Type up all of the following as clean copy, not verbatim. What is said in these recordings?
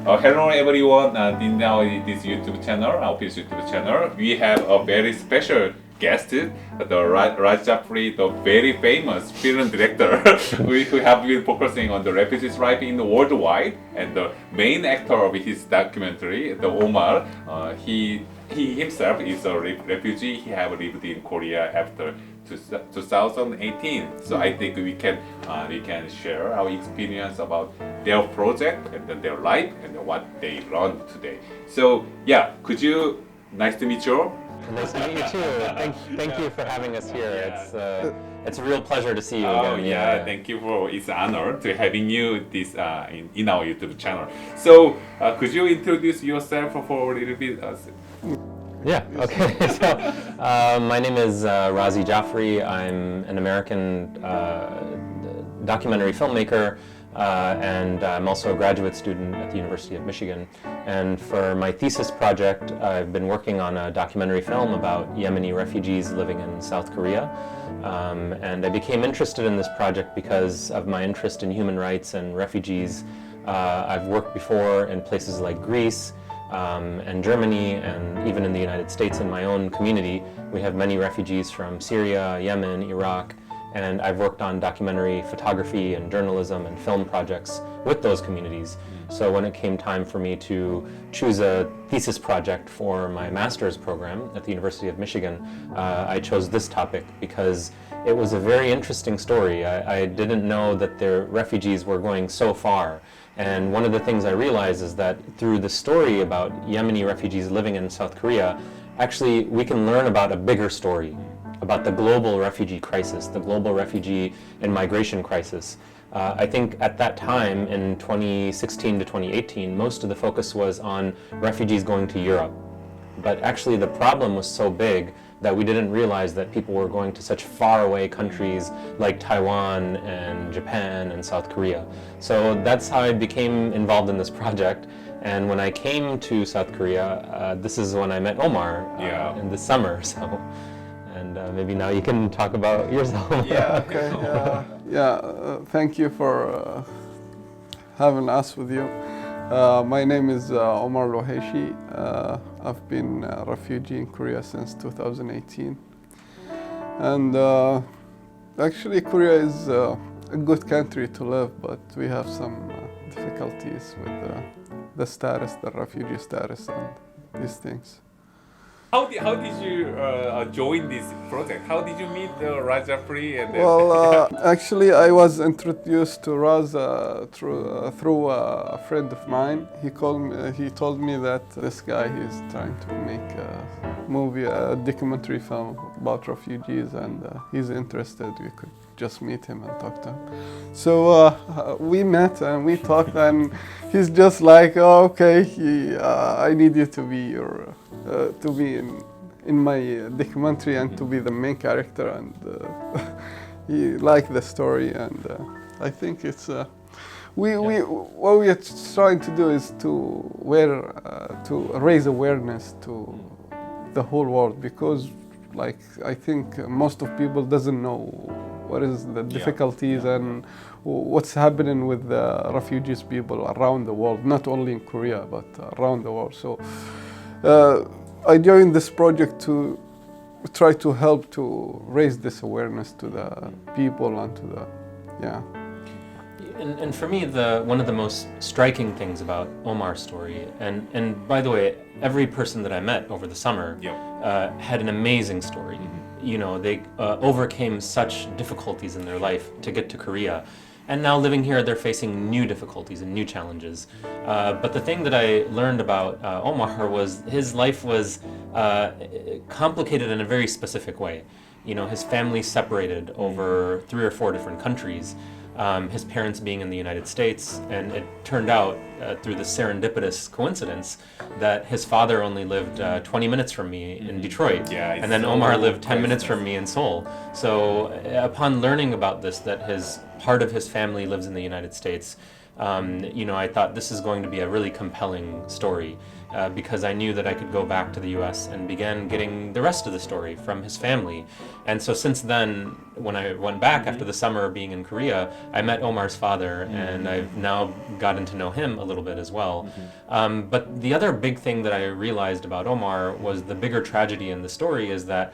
Hello everyone, in now this YouTube channel, our official YouTube channel, we have a very special guest, the Raj Jafri, the very famous film director who have been focusing on the refugees' life in the worldwide, and the main actor of his documentary, the Omar, he himself is a refugee. He have lived in Korea after 2018. So I think we can share our experience about their project and then their life and what they learned today. So yeah, could you? Nice to meet you. Nice to meet you too. Thank you for having us here. Yeah. It's a real pleasure to see you Oh again. yeah, thank you for it's an honor to having you this in our YouTube channel. So could you introduce yourself for a little bit? Yeah, okay. So, my name is Raji Jafri. I'm an American documentary filmmaker, and I'm also a graduate student at the University of Michigan. And for my thesis project, I've been working on a documentary film about Yemeni refugees living in South Korea. And I became interested in this project because of my interest in human rights and refugees. I've worked before in places like Greece, and Germany, and even in the United States in my own community. We have many refugees from Syria, Yemen, Iraq, and I've worked on documentary photography and journalism and film projects with those communities. So when it came time for me to choose a thesis project for my master's program at the University of Michigan, I chose this topic because it was a very interesting story. I didn't know that the refugees were going so far. And one of the things I realized is that through the story about Yemeni refugees living in South Korea, actually we can learn about a bigger story, about the global refugee crisis, the global refugee and migration crisis. I think at that time, in 2016 to 2018, most of the focus was on refugees going to Europe. But actually the problem was so big that we didn't realize that people were going to such faraway countries like Taiwan and Japan and South Korea. So that's how I became involved in this project. And when I came to South Korea, this is when I met Omar in the summer. So, and maybe now you can talk about yourself. Yeah. Okay. Thank you for having us with you. My name is Omar Alwahaishi. I've been a refugee in Korea since 2018. And actually Korea is a good country to live, but we have some difficulties with the status, the refugee status and these things. How did you join this project? How did you meet Raj Jafri? Well, actually, I was introduced to Raz through a friend of mine. He told me that this guy is trying to make a movie, a documentary film about refugees, and he's interested. We could just meet him and talk to him. So we met and we talked, and he's just like, oh, okay, I need you to be to be in my documentary and to be the main character, and he liked the story, and I think it's what we are trying to do is to raise awareness to the whole world, because like I think most of people doesn't know what is the difficulties and what's happening with the refugees people around the world, not only in Korea but around the world. So I joined this project to try to help to raise this awareness to the people and to the And for me, one of the most striking things about Omar's story, and by the way, every person that I met over the summer had an amazing story. You know, they overcame such difficulties in their life to get to Korea. And now living here, they're facing new difficulties and new challenges. But the thing that I learned about Omar was his life was complicated in a very specific way. You know, his family separated over 3 or 4 different countries. His parents being in the United States, and it turned out through the serendipitous coincidence that his father only lived 20 minutes from me in Detroit, and then Omar lived 10 minutes from me in Seoul. So upon learning about this, that his part of his family lives in the United States, I thought this is going to be a really compelling story because I knew that I could go back to the US and began getting the rest of the story from his family. And so since then, when I went back after the summer of being in Korea, I met Omar's father, and I've now gotten to know him a little bit as well. But the other big thing that I realized about Omar was the bigger tragedy in the story is that,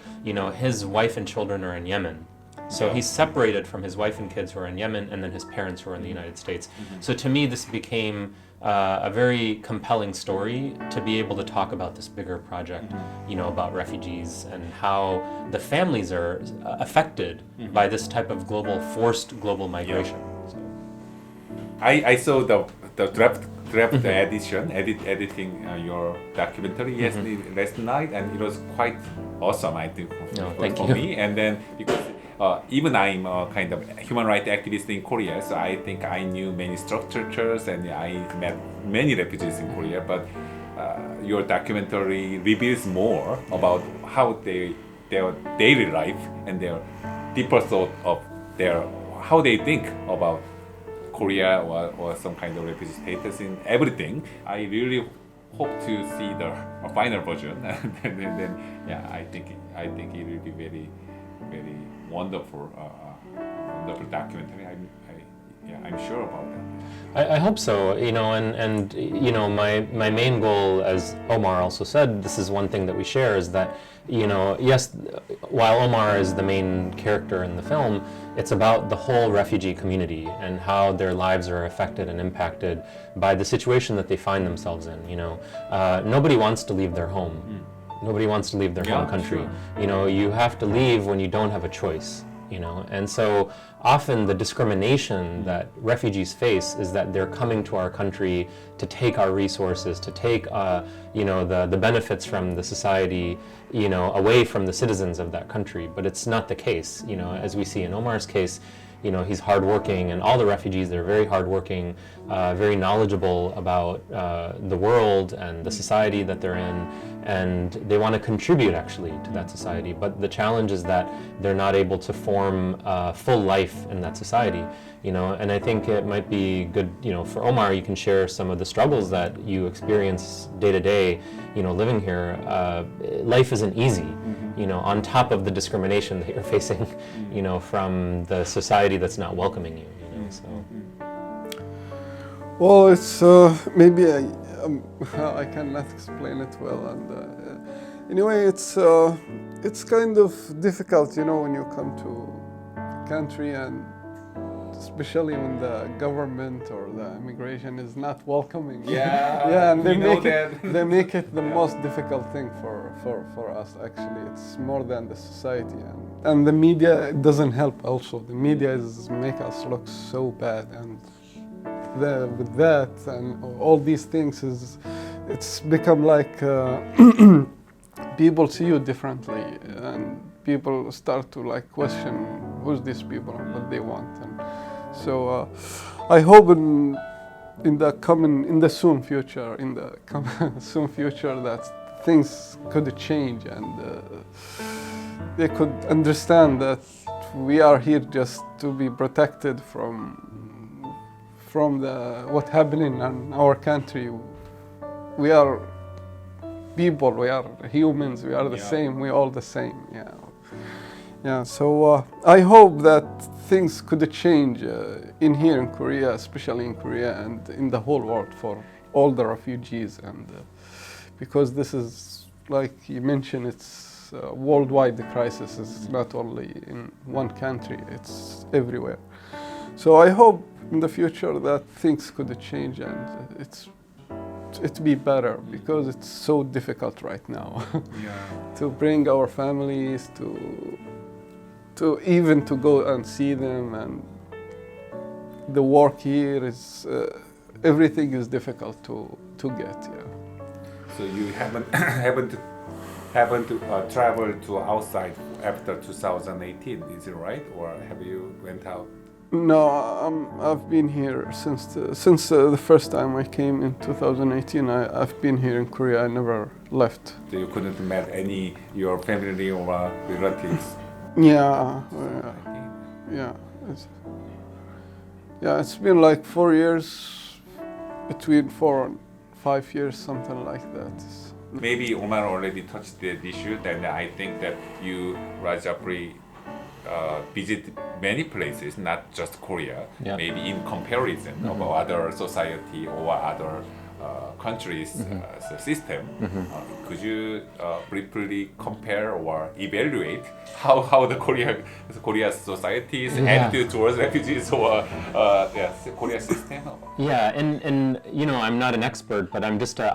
his wife and children are in Yemen. So he's separated from his wife and kids who are in Yemen, and then his parents who are in the United States. So to me, this became a very compelling story to be able to talk about this bigger project, about refugees and how the families are affected by this type of forced global migration. So. I saw the draft editing your documentary last night, and it was quite awesome, I think, for me. And then because even I'm a kind of human rights activist in Korea, so I think I knew many structures and I met many refugees in Korea, but your documentary reveals more about how their daily life and their deeper thought of how they think about Korea or some kind of refugee status in everything. I really hope to see the final version, and then I think it will be very, very wonderful documentary. I'm sure about that. I hope so, and my main goal, as Omar also said, this is one thing that we share, is that, yes, while Omar is the main character in the film, it's about the whole refugee community and how their lives are affected and impacted by the situation that they find themselves in. Nobody wants to leave their home. Nobody wants to leave their home country. Sure. You have to leave when you don't have a choice. And so often the discrimination that refugees face is that they're coming to our country to take our resources, to take the benefits from the society, away from the citizens of that country. But it's not the case. As we see in Omar's case, he's hardworking, and all the refugees, they're very hardworking, very knowledgeable about the world and the society that they're in, and they want to contribute actually to that society. But the challenge is that they're not able to form a full life in that society. And I think it might be good, for Omar, you can share some of the struggles that you experience day to day, living here. Life isn't easy. On top of the discrimination that you're facing, from the society that's not welcoming you, so. Well, it's maybe I cannot explain it well, and anyway, it's kind of difficult, when you come to a country, and especially when the government or the immigration is not welcoming. Yeah, and they make it the most difficult thing for us. Actually, it's more than the society, and the media doesn't help. Also, the media make us look so bad, and with that and all these things it's become like people see you differently, and people start to question who's these people and what they want. And so I hope in the soon future that things could change, and they could understand that we are here just to be protected from what happening in our country. We are people, we are humans, we are the same, we all the same. So I hope that things could change in Korea, especially in Korea and in the whole world for all the refugees, and because this is, like you mentioned, it's a worldwide crisis. It's not only in one country, it's everywhere. So I hope in the future that things could change, and it be better, because it's so difficult right now to bring our families to even to go and see them, and the work here is everything is difficult to get. So you haven't travel to outside after 2018, is it right? Or have you went out? No, I've been here since the first time I came in 2018. I've been here in Korea. I never left. So you couldn't meet any your family or relatives? Yeah. Yeah, it's been like 4 years, between 4 and 5 years, something like that. Maybe Omar already touched the issue, then I think that you, Raj Jafri, visit many places, not just Korea. Yeah. Maybe in comparison of other society or other countries' system. Could you briefly compare or evaluate how the Korea society's attitude towards refugees or Korea system? Yeah, and you know, I'm not an expert, but I'm just an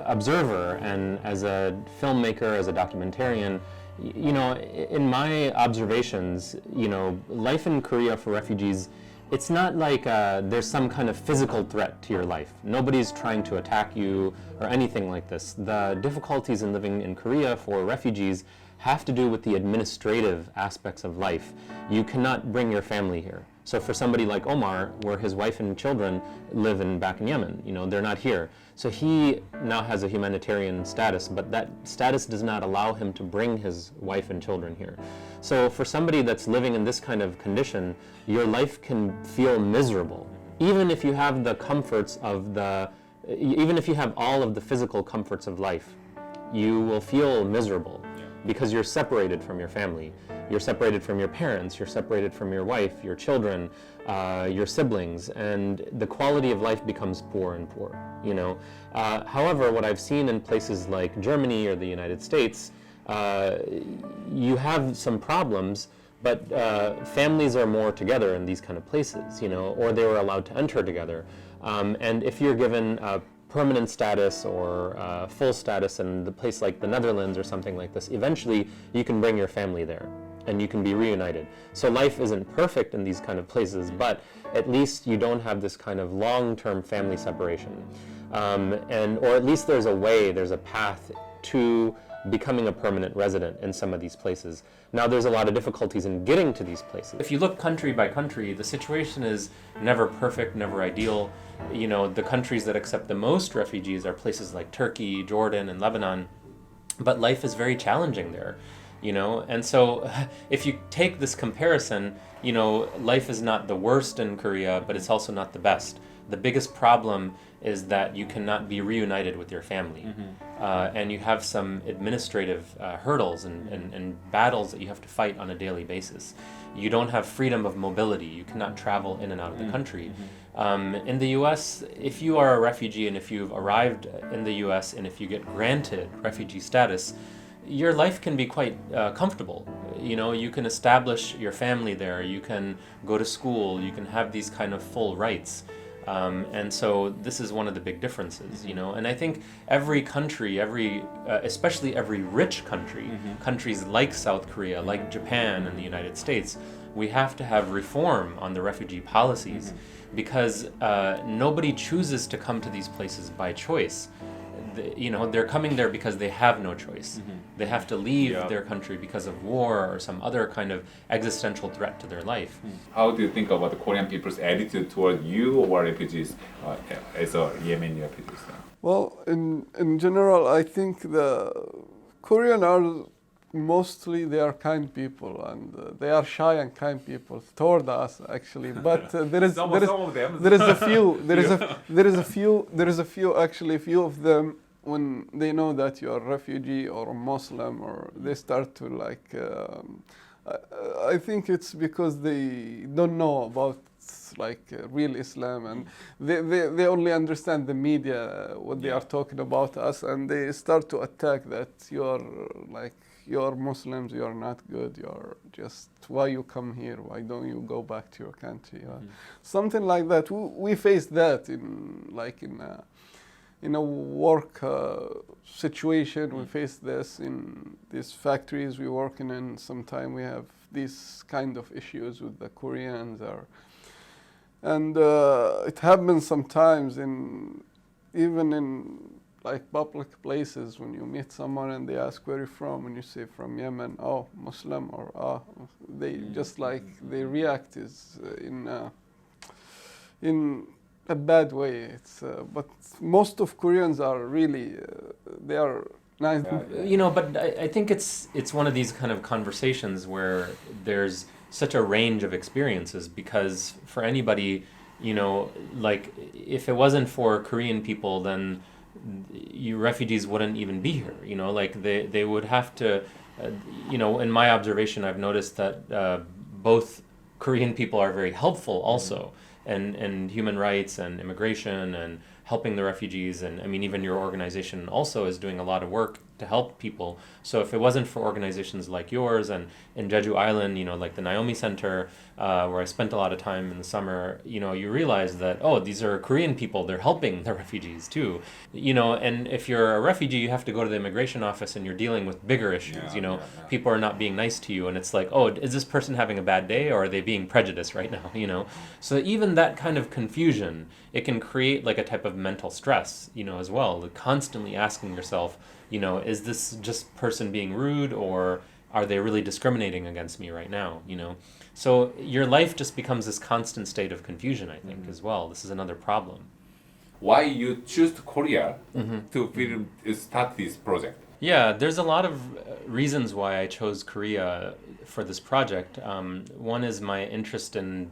observer, and as a filmmaker, as a documentarian, you know, in my observations, you know, life in Korea for refugees, it's not like there's some kind of physical threat to your life. Nobody's trying to attack you or anything like this. The difficulties in living in Korea for refugees have to do with the administrative aspects of life. You cannot bring your family here. So for somebody like Omar, where his wife and children live back in Yemen, you know, they're not here. So he now has a humanitarian status, but that status does not allow him to bring his wife and children here. So for somebody that's living in this kind of condition, your life can feel miserable. Even if you have the comforts of even if you have all of the physical comforts of life, you will feel miserable because you're separated from your family. You're separated from your parents, you're separated from your wife, your children, your siblings, and the quality of life becomes poor and poor, you know. However, what I've seen in places like Germany or the United States, you have some problems, but families are more together in these kind of places, you know, or they were allowed to enter together. And if you're given permanent status or full status in the place like the Netherlands or something like this, eventually you can bring your family there and you can be reunited. So life isn't perfect in these kind of places, but at least you don't have this kind of long-term family separation. Or at least there's a path to becoming a permanent resident in some of these places. Now there's a lot of difficulties in getting to these places. If you look country by country, the situation is never perfect, never ideal. You know, the countries that accept the most refugees are places like Turkey, Jordan, and Lebanon, but life is very challenging there, you know. And so if you take this comparison, you know, life is not the worst in Korea, but it's also not the best. The biggest problem is that you cannot be reunited with your family. And you have some administrative hurdles and battles that you have to fight on a daily basis. You don't have freedom of mobility. You cannot travel in and out of the country. In the US, if you are a refugee and if you've arrived in the US and if you get granted refugee status, your life can be quite comfortable. You know, you can establish your family there, you can go to school, you can have these kind of full rights. And so this is one of the big differences, you know. And I think every country, especially every rich country, countries like South Korea, like Japan and the United States, we have to have reform on the refugee policies because nobody chooses to come to these places by choice. You know, they're coming there because they have no choice. They have to leave their country because of war or some other kind of existential threat to their life. How do you think about the Korean people's attitude toward you or refugees as a Yemeni refugees? Well, in general, I think the Korean are mostly they are kind people and they are shy and kind people toward us actually. But there is a few of them when they know that you are a refugee or a Muslim or they start to like. I think it's because they don't know about like real Islam and they only understand the media what they are talking about us and they start to attack that you're Muslims, you're not good, you're just, why you come here, why don't you go back to your country? Something like that. We face that in a work situation. We face this in these factories we working in. Sometimes we have these kind of issues with the Koreans, and it happens sometimes even in like public places when you meet someone and they ask where you're from and you say from Yemen, oh Muslim, or they just like they react in a bad way. It's but most of Koreans are really they are nice. You know, but I think it's one of these kind of conversations where there's such a range of experiences, because for anybody, you know, like if it wasn't for Korean people, then refugees wouldn't even be here. You know, like they would have to, you know, in my observation, I've noticed that both Korean people are very helpful also, and human rights and immigration and helping the refugees, and I mean even your organization also is doing a lot of work to help people. So if it wasn't for organizations like yours and in Jeju Island, you know, like the Naomi Center, where I spent a lot of time in the summer, you know, you realize that, oh, these are Korean people, they're helping the refugees too. You know, and if you're a refugee, you have to go to the immigration office and you're dealing with bigger issues, you know, people are not being nice to you, and it's like, oh, is this person having a bad day, or are they being prejudiced right now, you know? So even that kind of confusion, it can create like a type of mental stress, you know, as well, like constantly asking yourself, you know, is this just person being rude, or are they really discriminating against me right now, you know? So your life just becomes this constant state of confusion, I think, as well. This is another problem. Why you choose Korea to start this project? Yeah, there's a lot of reasons why I chose Korea for this project. One is my interest in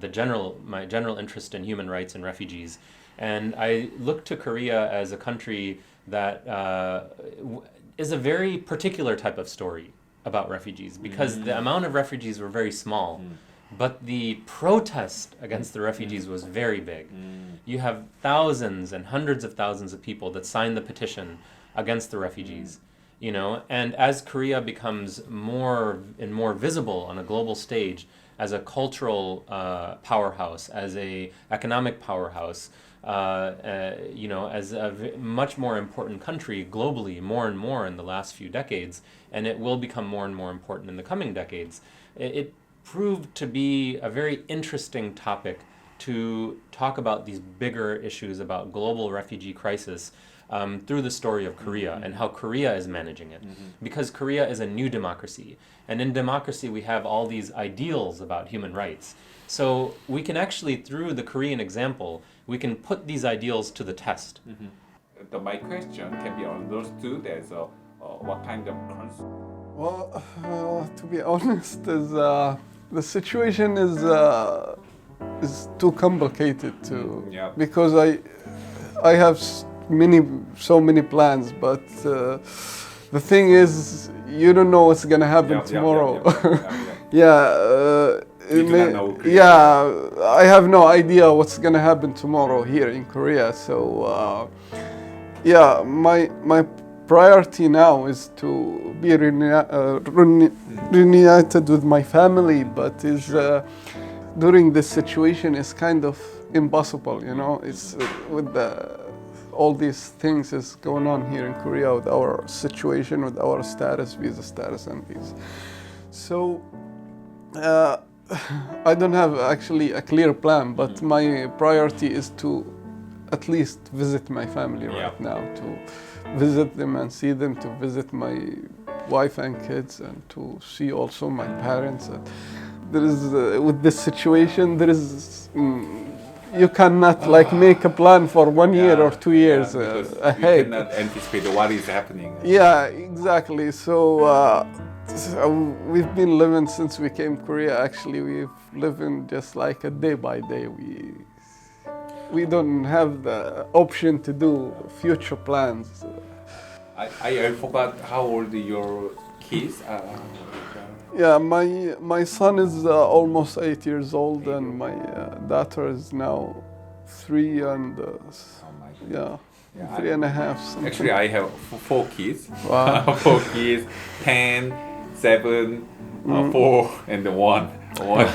my general interest in human rights and refugees. And I look to Korea as a country that is a very particular type of story about refugees, because the amount of refugees were very small, but the protest against the refugees was very big. You have thousands and hundreds of thousands of people that signed the petition against the refugees, you know, and as Korea becomes more and more visible on a global stage as a cultural powerhouse, as a economic powerhouse, you know, as a much more important country globally, more and more in the last few decades, and it will become more and more important in the coming decades. It proved to be a very interesting topic to talk about these bigger issues about global refugee crisis through the story of Korea and how Korea is managing it. Because Korea is a new democracy, and in democracy we have all these ideals about human rights. So we can actually, through the Korean example, we can put these ideals to the test. My question can be understood as what kind of concern? Well, to be honest, the situation is too complicated because I have so many plans, but the thing is, you don't know what's gonna happen tomorrow. I have no idea what's gonna happen tomorrow here in Korea. So my priority now is to be reunited with my family, but during this situation is kind of impossible, you know. It's with all these things is going on here in Korea with our situation, with our status, visa status and these. So I don't have actually a clear plan, but my priority is to at least visit my family right now, to visit them and see them, to visit my wife and kids, and to see also my parents. There is with this situation, there is you cannot like make a plan for 1 year or 2 years ahead. You cannot anticipate what is happening. Yeah, exactly. So we've been living since we came to Korea. Actually, we've living just like a day by day. We don't have the option to do future plans. I forgot how old your kids are. Yeah, my son is almost 8 years old, and my daughter is now 3 and 3.5. Something. Actually, I have 4 kids. Wow. 4 kids, 10, 7, 4, and 1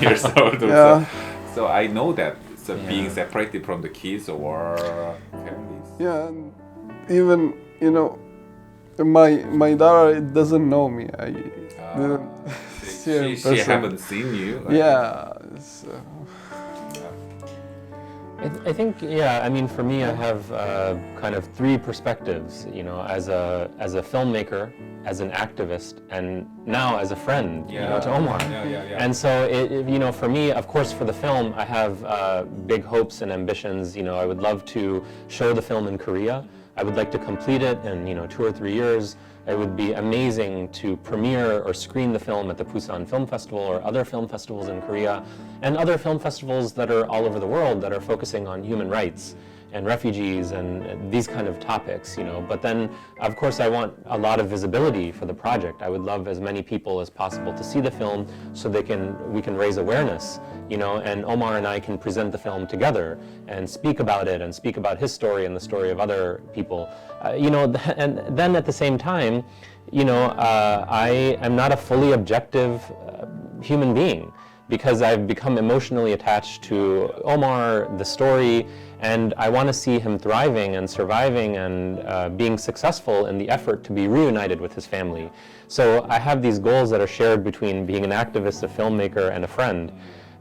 years old. Yeah. So I know that being separated from the kids or families. Yeah, and even my daughter doesn't know me. I didn't see her in She person. haven't seen you. Yeah. I think, I mean, for me, I have kind of 3 perspectives, you know, as a filmmaker, as an activist, and now as a friend, you know, to Omar. And so, you know, for me, of course, for the film, I have big hopes and ambitions. You know, I would love to show the film in Korea, I would like to complete it in 2 or 3 years. It would be amazing to premiere or screen the film at the Busan Film Festival or other film festivals in Korea and other film festivals that are all over the world that are focusing on human rights and refugees and these kind of topics, But then, of course, I want a lot of visibility for the project. I would love as many people as possible to see the film so we can raise awareness, and Omar and I can present the film together and speak about it and speak about his story and the story of other people. And then at the same time, I am not a fully objective human being, because I've become emotionally attached to Omar, the story, and I want to see him thriving and surviving and being successful in the effort to be reunited with his family. So I have these goals that are shared between being an activist, a filmmaker, and a friend.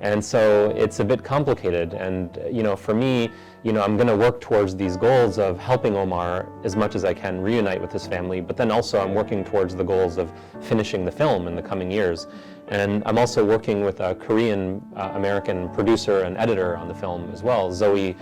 And so it's a bit complicated. And for me, I'm going to work towards these goals of helping Omar as much as I can reunite with his family, but then also I'm working towards the goals of finishing the film in the coming years. And I'm also working with a Korean American producer and editor on the film as well, Zoe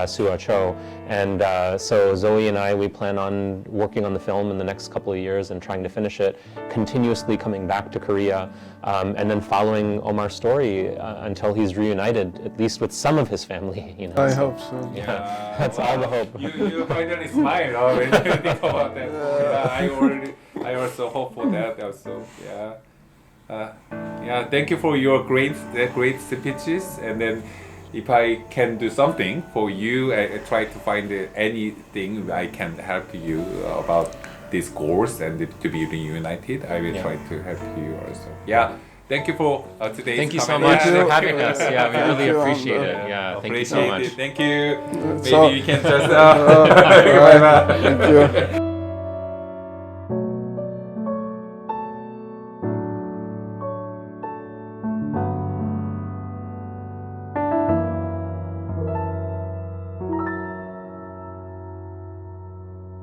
Sua Cho. And so Zoe and we plan on working on the film in the next couple of years and trying to finish it, continuously coming back to Korea, and then following Omar's story until he's reunited, at least with some of his family. I hope so. Yeah, that's all the hope. You finally smile when you think about that. I also hope for that also. Thank you for your great speeches. And then, if I can do something for you, I try to find anything I can help you about these goals and to be reunited. I will try to help you also. Thank you for today. Thank you so much for having us. Yeah, we really appreciate it. Yeah, thank you so much. Thank you. So, Maybe you can just. Bye-bye. Thank you.